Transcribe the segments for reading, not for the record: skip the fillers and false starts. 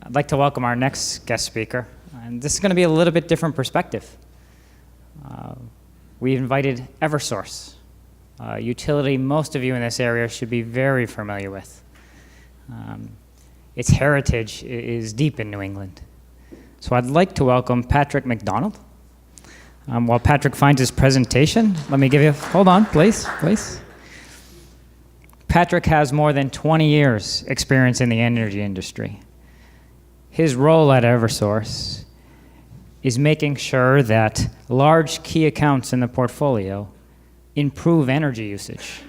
I'd like to welcome our next guest speaker, and this is going to be a little bit different perspective. We invited Eversource, a utility most of you in this area should be very familiar with. Its heritage is deep in New England. So I'd like to welcome Patrick McDonald. While Patrick finds his presentation, let me give you, hold on, please. Patrick has more than 20 years experience in the energy industry. His role at Eversource is making sure that large key accounts in the portfolio improve energy usage.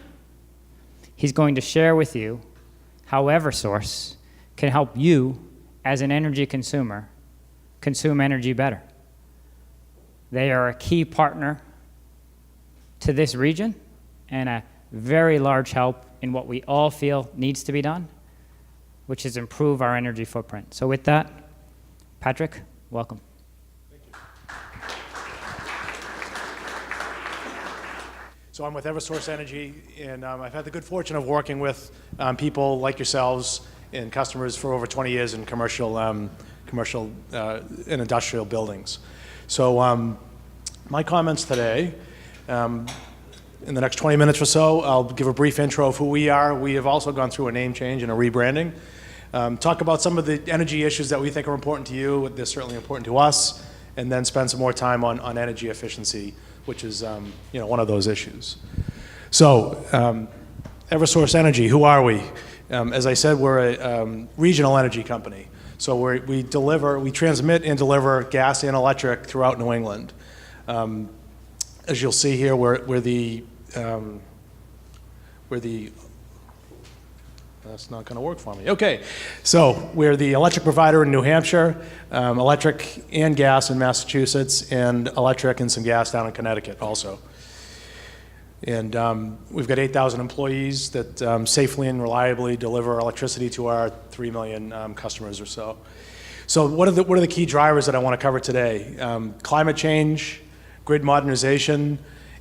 He's going to share with you how Eversource can help you as an energy consumer consume energy better. They are a key partner to this region and a very large help in what we all feel needs to be done, which is improve our energy footprint. So with that, Patrick, welcome. Thank you. So I'm with Eversource Energy, and I've had the good fortune of working with people like yourselves and customers for over 20 years in commercial and industrial buildings. So my comments today, in the next 20 minutes or so, I'll give a brief intro of who we are. We have also gone through a name change and a rebranding. Talk about some of the energy issues that we think are important to you, they're certainly important to us, and then spend some more time on energy efficiency, which is one of those issues. So, Eversource Energy, who are we? As I said, we're a regional energy company. So we transmit and deliver gas and electric throughout New England. As you'll see here, we're the that's not going to work for me. Okay, so we're the electric provider in New Hampshire, electric and gas in Massachusetts, and electric and some gas down in Connecticut also. And we've got 8,000 employees that safely and reliably deliver electricity to our 3 million customers or so. So what are the key drivers that I want to cover today? Climate change, grid modernization,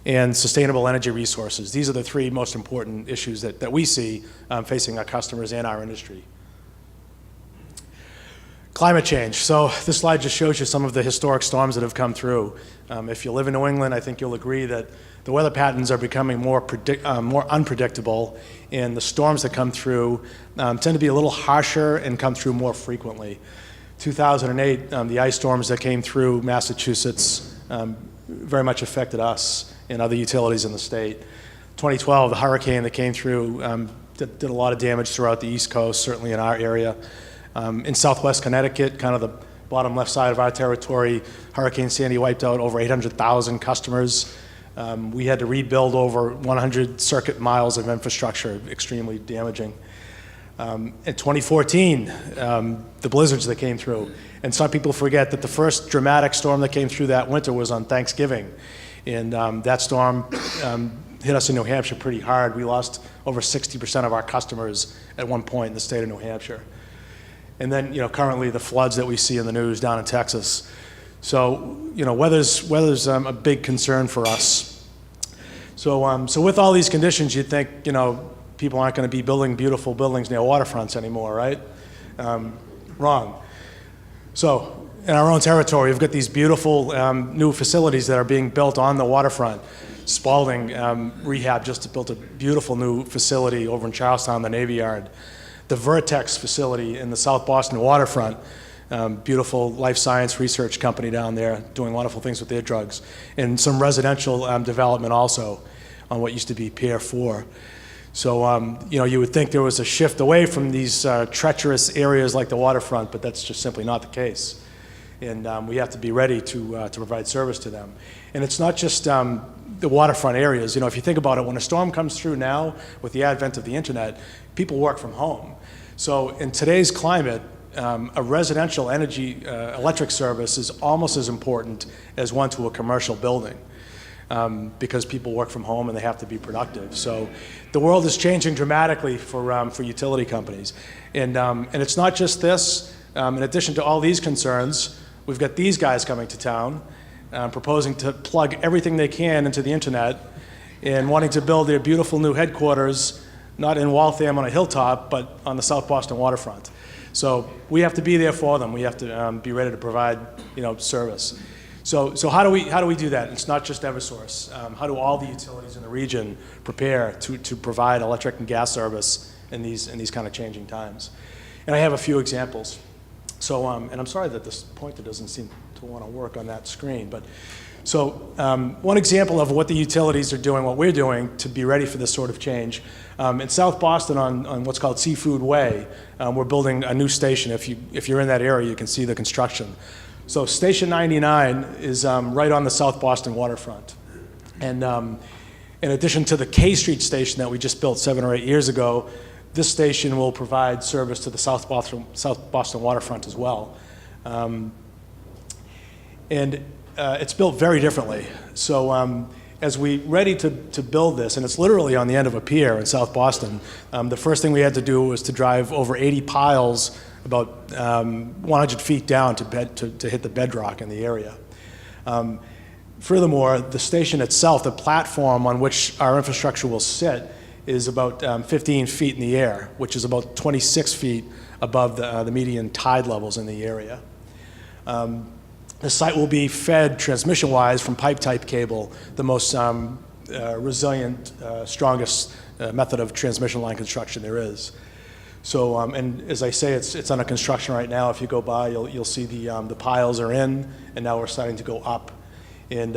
and sustainable energy resources. These are the three most important issues that we see facing our customers and our industry. Climate change. So this slide just shows you some of the historic storms that have come through. If you live in New England, I think you'll agree that the weather patterns are becoming more unpredictable, and the storms that come through tend to be a little harsher and come through more frequently. 2008, the ice storms that came through Massachusetts very much affected us and other utilities in the state. 2012, the hurricane that came through did a lot of damage throughout the East Coast, certainly in our area. In Southwest Connecticut, kind of the bottom left side of our territory, Hurricane Sandy wiped out over 800,000 customers. We had to rebuild over 100 circuit miles of infrastructure, extremely damaging. In 2014, the blizzards that came through. And some people forget that the first dramatic storm that came through that winter was on Thanksgiving. And that storm hit us in New Hampshire pretty hard. We lost over 60% of our customers at one point in the state of New Hampshire. And then, currently the floods that we see in the news down in Texas. So, weather's a big concern for us. So with all these conditions, you'd think, people aren't going to be building beautiful buildings near waterfronts anymore, right? Wrong. So in our own territory, we've got these beautiful new facilities that are being built on the waterfront. Spalding Rehab just built a beautiful new facility over in Charlestown, the Navy Yard. The Vertex facility in the South Boston waterfront, beautiful life science research company down there doing wonderful things with their drugs. And some residential development also on what used to be Pier 4. So, you would think there was a shift away from these treacherous areas like the waterfront, but that's just simply not the case. And we have to be ready to provide service to them. And it's not just the waterfront areas. If you think about it, when a storm comes through now with the advent of the internet, people work from home. So in today's climate, a residential energy electric service is almost as important as one to a commercial building. Because people work from home and they have to be productive. So the world is changing dramatically for utility companies. And it's not just this. In addition to all these concerns, we've got these guys coming to town proposing to plug everything they can into the internet and wanting to build their beautiful new headquarters, not in Waltham on a hilltop, but on the South Boston waterfront. So we have to be there for them. We have to be ready to provide, service. So how do we do that? It's not just Eversource. How do all the utilities in the region prepare to provide electric and gas service in these kind of changing times? And I have a few examples. So and I'm sorry that this pointer doesn't seem to want to work on that screen, but so one example of what the utilities are doing, what we're doing to be ready for this sort of change. In South Boston on what's called Seafood Way, we're building a new station. If you're in that area, you can see the construction. So Station 99 is right on the South Boston waterfront. And in addition to the K Street station that we just built 7 or 8 years ago, this station will provide service to the South Boston waterfront as well. It's built very differently. So as we ready to build this, and it's literally on the end of a pier in South Boston, the first thing we had to do was to drive over 80 piles about 100 feet down to hit the bedrock in the area. Furthermore, the station itself, the platform on which our infrastructure will sit, is about 15 feet in the air, which is about 26 feet above the median tide levels in the area. The site will be fed transmission-wise from pipe-type cable, the most resilient, strongest method of transmission line construction there is. So, and as I say, it's under construction right now. If you go by, you'll see the piles are in, and now we're starting to go up. And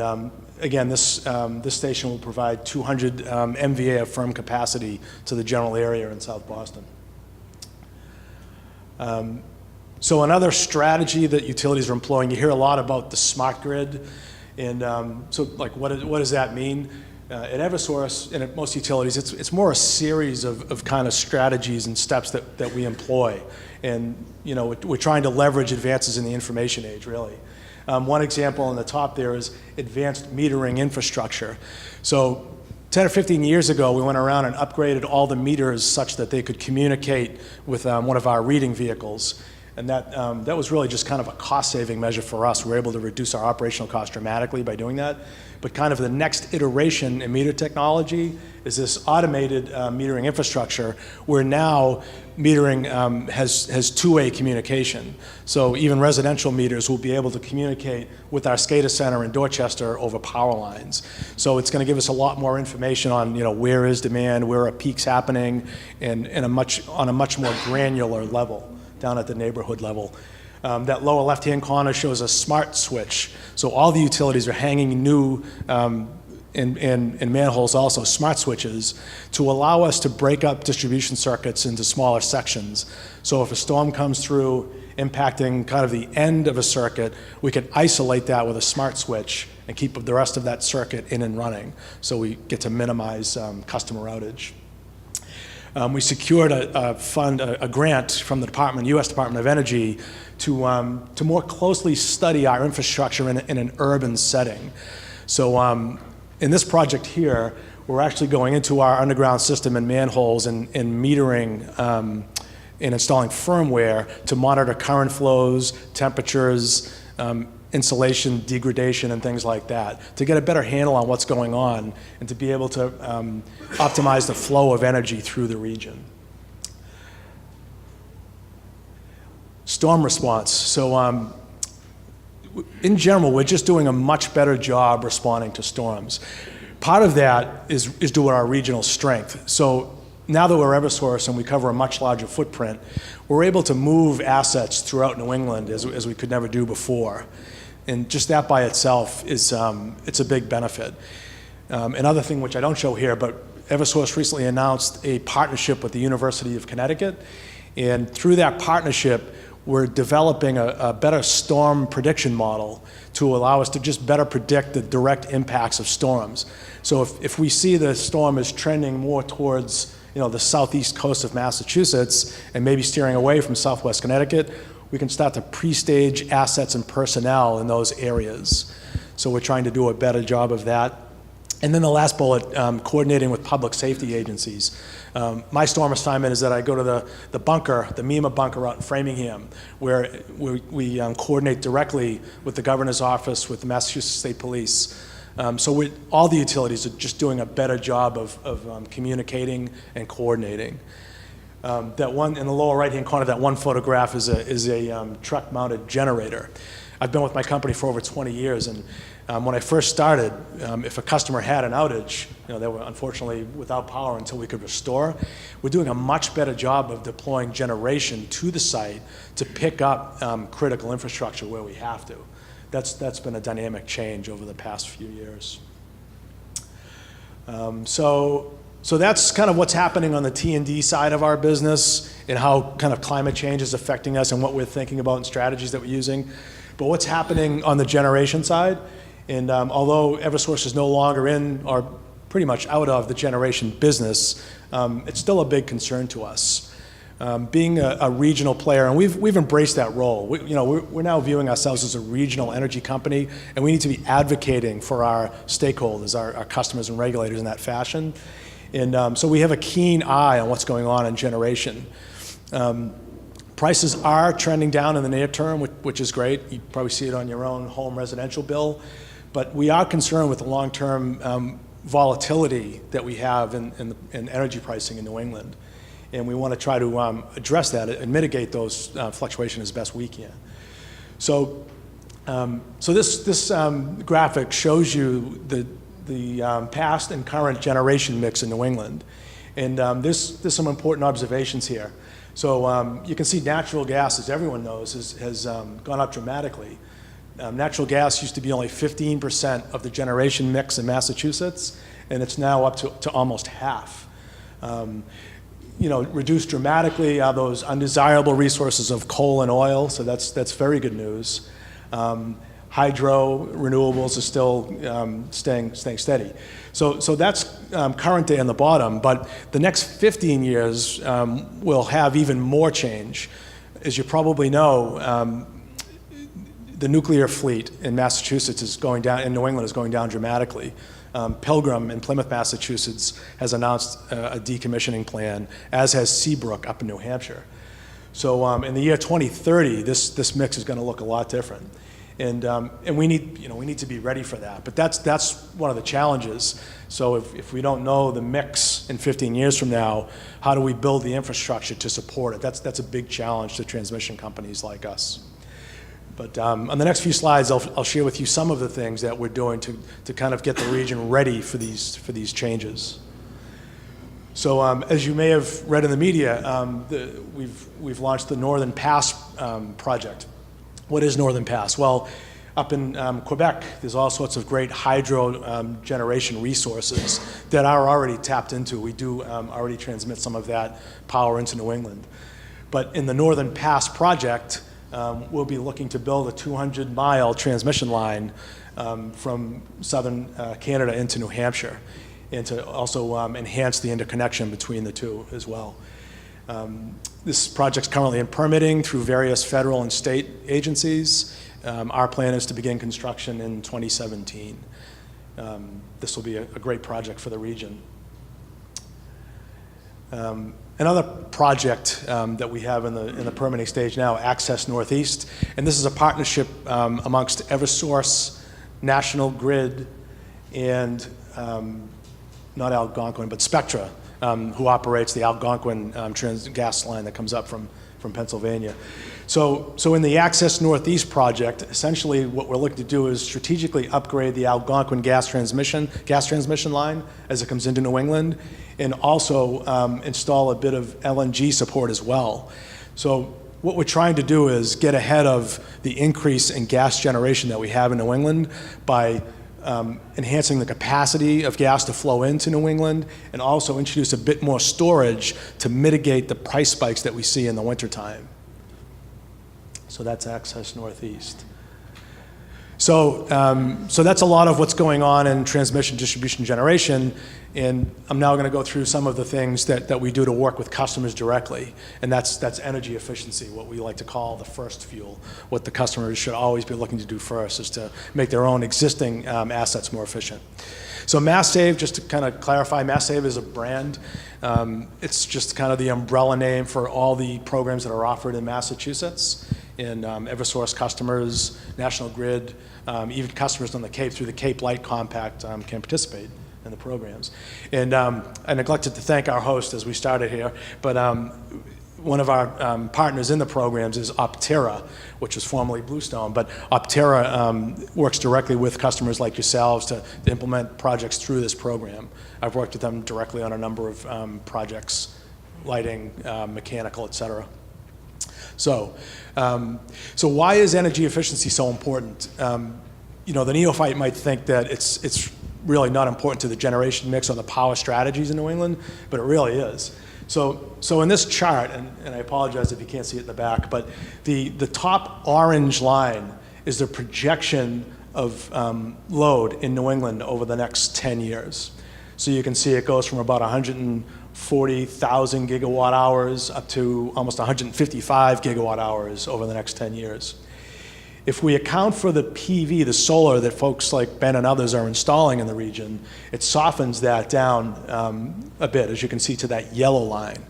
again, this station will provide 200 MVA of firm capacity to the general area in South Boston. So another strategy that utilities are employing, you hear a lot about the smart grid, and so like what does that mean? At Eversource and at most utilities, it's more a series of kind of strategies and steps that we employ, and we're trying to leverage advances in the information age, really. One example on the top there is advanced metering infrastructure. So 10 or 15 years ago, we went around and upgraded all the meters such that they could communicate with one of our reading vehicles. And that was really just kind of a cost-saving measure for us. We were able to reduce our operational costs dramatically by doing that. But kind of the next iteration in meter technology is this automated metering infrastructure, where now metering has two-way communication. So even residential meters will be able to communicate with our SCADA center in Dorchester over power lines. So it's going to give us a lot more information on where is demand, where are peaks happening, and on a much more granular level, down at the neighborhood level. That lower left-hand corner shows a smart switch. So all the utilities are hanging new, in manholes also, smart switches to allow us to break up distribution circuits into smaller sections. So if a storm comes through impacting kind of the end of a circuit, we can isolate that with a smart switch and keep the rest of that circuit in and running. So we get to minimize customer outage. We secured a grant from the U.S. Department of Energy to more closely study our infrastructure in an urban setting. So in this project here, we're actually going into our underground system and manholes and metering and installing firmware to monitor current flows, temperatures, insulation degradation, and things like that, to get a better handle on what's going on and to be able to optimize the flow of energy through the region. Storm response. So in general, we're just doing a much better job responding to storms. Part of that is due to our regional strength. So now that we're Eversource and we cover a much larger footprint, we're able to move assets throughout New England as we could never do before. And just that by itself is it's a big benefit. Another thing which I don't show here, but Eversource recently announced a partnership with the University of Connecticut. And through that partnership, we're developing a better storm prediction model to allow us to just better predict the direct impacts of storms. So if we see the storm is trending more towards the southeast coast of Massachusetts and maybe steering away from southwest Connecticut, we can start to pre-stage assets and personnel in those areas. So we're trying to do a better job of that. And then the last bullet, coordinating with public safety agencies. My storm assignment is that I go to the bunker, the MEMA bunker out in Framingham, where we coordinate directly with the governor's office, with the Massachusetts State Police. So all the utilities are just doing a better job of communicating and coordinating. That one in the lower right-hand corner, that one photograph is a truck-mounted generator. I've been with my company for over 20 years, and when I first started, if a customer had an outage, they were unfortunately without power until we could restore. We're doing a much better job of deploying generation to the site to pick up critical infrastructure where we have to. That's been a dynamic change over the past few years. So that's kind of what's happening on the T&D side of our business and how kind of climate change is affecting us and what we're thinking about and strategies that we're using. But what's happening on the generation side, and although Eversource is no longer in or pretty much out of the generation business, it's still a big concern to us. Being a regional player, and we've embraced that role. We're now viewing ourselves as a regional energy company, and we need to be advocating for our stakeholders, our customers and regulators in that fashion. And so we have a keen eye on what's going on in generation. Prices are trending down in the near term, which is great. You probably see it on your own home residential bill. But we are concerned with the long-term volatility that we have in energy pricing in New England. And we want to try to address that and mitigate those fluctuations as best we can. So this graphic shows you the past and current generation mix in New England. And there's some important observations here. So you can see natural gas, as everyone knows, has gone up dramatically. Natural gas used to be only 15% of the generation mix in Massachusetts, and it's now up to almost half. Reduced dramatically are those undesirable resources of coal and oil, so that's very good news. Hydro, renewables are still staying steady. So that's current day on the bottom, but the next 15 years will have even more change. As you probably know, the nuclear fleet in Massachusetts is going down, in New England is going down dramatically. Pilgrim in Plymouth, Massachusetts has announced a decommissioning plan, as has Seabrook up in New Hampshire. So in the year 2030, this mix is going to look a lot different. And we need to be ready for that. But that's one of the challenges. So if we don't know the mix in 15 years from now, how do we build the infrastructure to support it? That's a big challenge to transmission companies like us. But on the next few slides, I'll share with you some of the things that we're doing to kind of get the region ready for these changes. So as you may have read in the media, we've launched the Northern Pass project. What is Northern Pass? Well, up in Quebec, there's all sorts of great hydro generation resources that are already tapped into. We do already transmit some of that power into New England. But in the Northern Pass project, we'll be looking to build a 200-mile transmission line from southern Canada into New Hampshire, and to also enhance the interconnection between the two as well. This project's currently in permitting through various federal and state agencies. Our plan is to begin construction in 2017. This will be a great project for the region. Another project that we have in the permitting stage now, Access Northeast, and this is a partnership amongst Eversource, National Grid, and not Algonquin, but Spectra, who operates the Algonquin gas line that comes up from Pennsylvania. So in the Access Northeast project, essentially what we're looking to do is strategically upgrade the Algonquin gas transmission line as it comes into New England, and also install a bit of LNG support as well. So what we're trying to do is get ahead of the increase in gas generation that we have in New England by enhancing the capacity of gas to flow into New England, and also introduce a bit more storage to mitigate the price spikes that we see in the wintertime. So that's Access Northeast. So that's a lot of what's going on in transmission, distribution, generation, and I'm now going to go through some of the things that we do to work with customers directly, and that's energy efficiency, what we like to call the first fuel. What the customers should always be looking to do first is to make their own existing assets more efficient. So MassSave, just to kind of clarify, MassSave is a brand. It's just kind of the umbrella name for all the programs that are offered in Massachusetts. And Eversource customers, National Grid, even customers on the Cape through the Cape Light Compact can participate in the programs. And I neglected to thank our host as we started here, but one of our partners in the programs is Optera, which was formerly Bluestone. But Optera works directly with customers like yourselves to implement projects through this program. I've worked with them directly on a number of projects, lighting, mechanical, et cetera. So why is energy efficiency so important? You know, the neophyte might think that it's really not important to the generation mix or the power strategies in New England, but it really is. So in this chart, and I apologize if you can't see it in the back, but the top orange line is the projection of load in New England over the next 10 years. So you can see it goes from about 140,000 gigawatt hours up to almost 155 gigawatt hours over the next 10 years. If we account for the PV, the solar that folks like Ben and others are installing in the region, it softens that down a bit, as you can see, to that yellow line.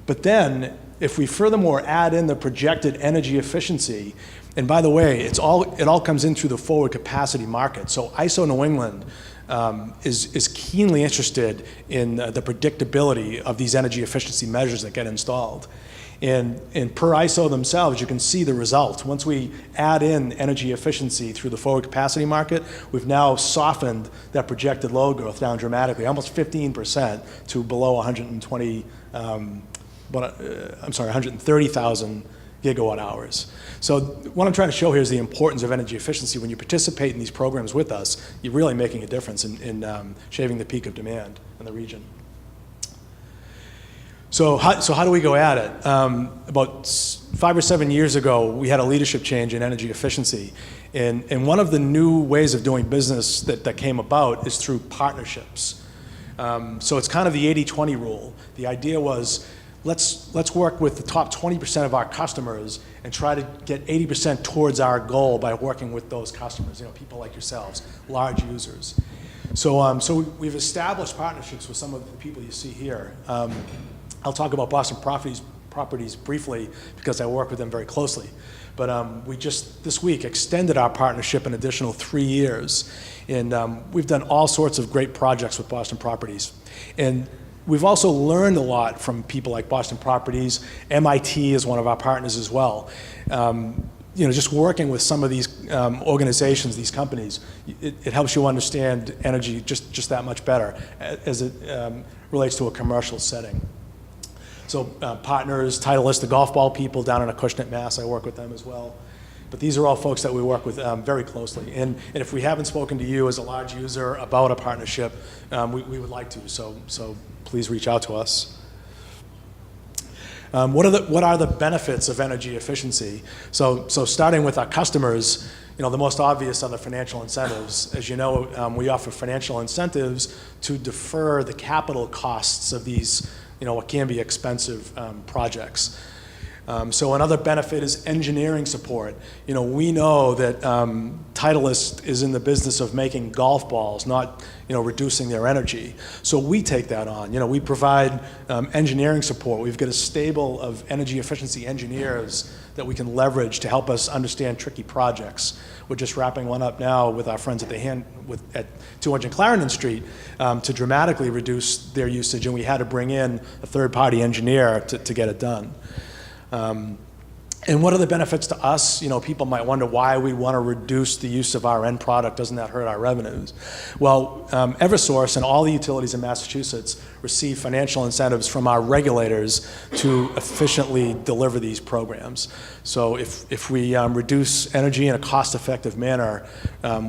But then, if we furthermore add in the projected energy efficiency, and by the way, it all comes in through the forward capacity market. So ISO New England is keenly interested in the predictability of these energy efficiency measures that get installed. And per ISO themselves, you can see the result. Once we add in energy efficiency through the forward capacity market, we've now softened that projected load growth down dramatically, almost 15% to below 130,000 gigawatt hours. So what I'm trying to show here is the importance of energy efficiency. When you participate in these programs with us, you're really making a difference in shaving the peak of demand in the region. So how do we go at it? About 5 or 7 years ago, we had a leadership change in energy efficiency. And one of the new ways of doing business that came about is through partnerships. So it's kind of the 80-20 rule. The idea was, let's work with the top 20% of our customers and try to get 80% towards our goal by working with those customers, you know, people like yourselves, large users. So we've established partnerships with some of the people you see here. I'll talk about Boston Properties briefly because I work with them very closely. But we just this week extended our partnership an additional 3 years. And we've done all sorts of great projects with Boston Properties. And we've also learned a lot from people like Boston Properties. MIT is one of our partners as well. You know, just working with some of these organizations, these companies, it helps you understand energy just that much better as it relates to a commercial setting. So partners, Titleist, the golf ball people down in Acushnet, Mass, I work with them as well. But these are all folks that we work with very closely. And if we haven't spoken to you as a large user about a partnership, we would like to. So please reach out to us. What are the benefits of energy efficiency? So starting with our customers, you know, the most obvious are the financial incentives. As you know, we offer financial incentives to defer the capital costs of these, you know, what can be expensive projects. So another benefit is engineering support. You know, we know that Titleist is in the business of making golf balls, not, you know, reducing their energy. So we take that on. You know, we provide engineering support. We've got a stable of energy efficiency engineers that we can leverage to help us understand tricky projects. We're just wrapping one up now with our friends at 200 Clarendon Street to dramatically reduce their usage, and we had to bring in a third-party engineer to get it done. And what are the benefits to us? You know, people might wonder why we want to reduce the use of our end product. Doesn't that hurt our revenues? Well, Eversource and all the utilities in Massachusetts receive financial incentives from our regulators to efficiently deliver these programs. So if we reduce energy in a cost-effective manner,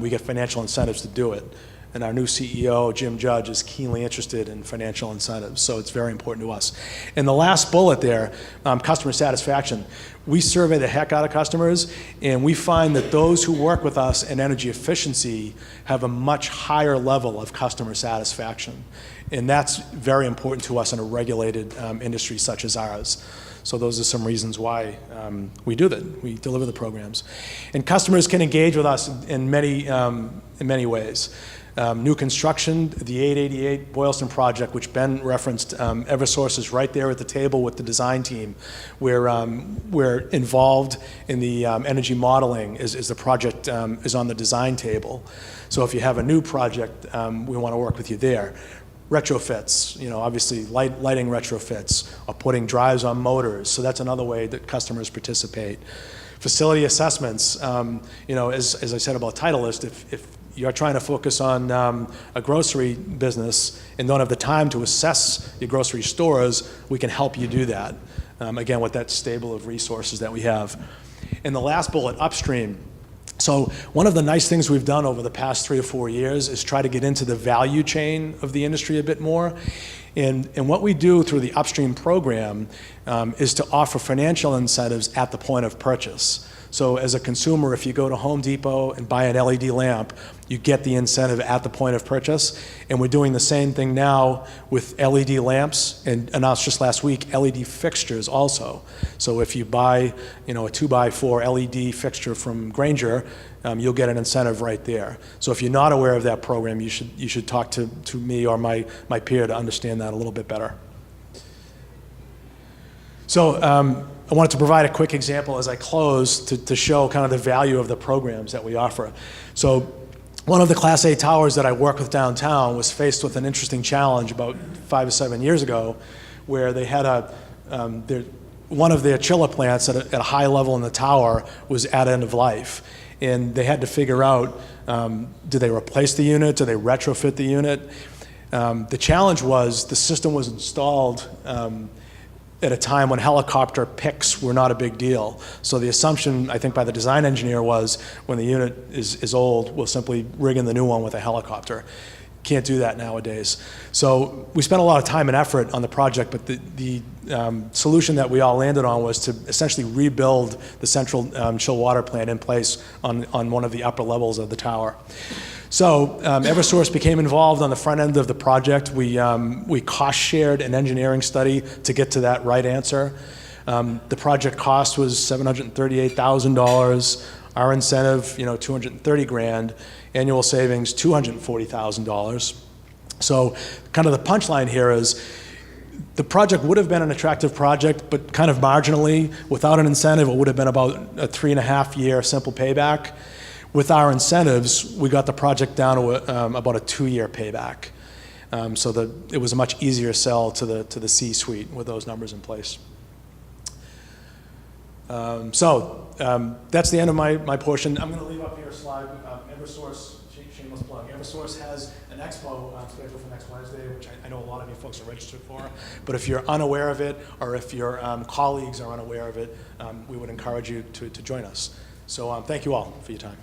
we get financial incentives to do it. And our new CEO, Jim Judge, is keenly interested in financial incentives, so it's very important to us. And the last bullet there, customer satisfaction. We survey the heck out of customers, and we find that those who work with us in energy efficiency have a much higher level of customer satisfaction. And that's very important to us in a regulated industry such as ours. So those are some reasons why we do that. We deliver the programs. And customers can engage with us in many ways. New construction, the 888 Boylston project, which Ben referenced, Eversource is right there at the table with the design team. We're involved in the energy modeling as the project is on the design table. So if you have a new project, we want to work with you there. Retrofits, obviously lighting retrofits, or putting drives on motors. So that's another way that customers participate. Facility assessments, as I said about Titleist, if you're trying to focus on a grocery business and don't have the time to assess your grocery stores, we can help you do that, again, with that stable of resources that we have. And the last bullet, upstream. So one of the nice things we've done over the past 3 or 4 years is try to get into the value chain of the industry a bit more. And what we do through the upstream program is to offer financial incentives at the point of purchase. So as a consumer, if you go to Home Depot and buy an LED lamp, you get the incentive at the point of purchase. And we're doing the same thing now with LED lamps, and announced just last week, LED fixtures also. So if you buy a 2x4 LED fixture from Grainger, you'll get an incentive right there. So if you're not aware of that program, you should talk to me or my peer to understand that a little bit better. So I wanted to provide a quick example as I close to show kind of the value of the programs that we offer. So one of the Class A towers that I work with downtown was faced with an interesting challenge about 5 or 7 years ago, where they had one of their chiller plants at a high level in the tower was at end of life. And they had to figure out, do they replace the unit? Do they retrofit the unit? The challenge was the system was installed at a time when helicopter picks were not a big deal. So the assumption, I think, by the design engineer was when the unit is old, we'll simply rig in the new one with a helicopter. Can't do that nowadays. So we spent a lot of time and effort on the project, but the solution that we all landed on was to essentially rebuild the central chill water plant in place on one of the upper levels of the tower. So Eversource became involved on the front end of the project. We cost shared an engineering study to get to that right answer. The project cost was $738,000. Our incentive, $230,000. Annual savings, $240,000. So kind of the punchline here is the project would have been an attractive project, but kind of marginally. Without an incentive, it would have been about a 3.5-year simple payback. With our incentives, we got the project down to about a 2-year payback. So it was a much easier sell to the C-suite with those numbers in place. That's the end of my portion. I'm going to leave up here a slide. Eversource, shameless plug. Eversource has an expo scheduled for next Wednesday, which I know a lot of you folks are registered for. But if you're unaware of it, or if your colleagues are unaware of it, we would encourage you to join us. So thank you all for your time.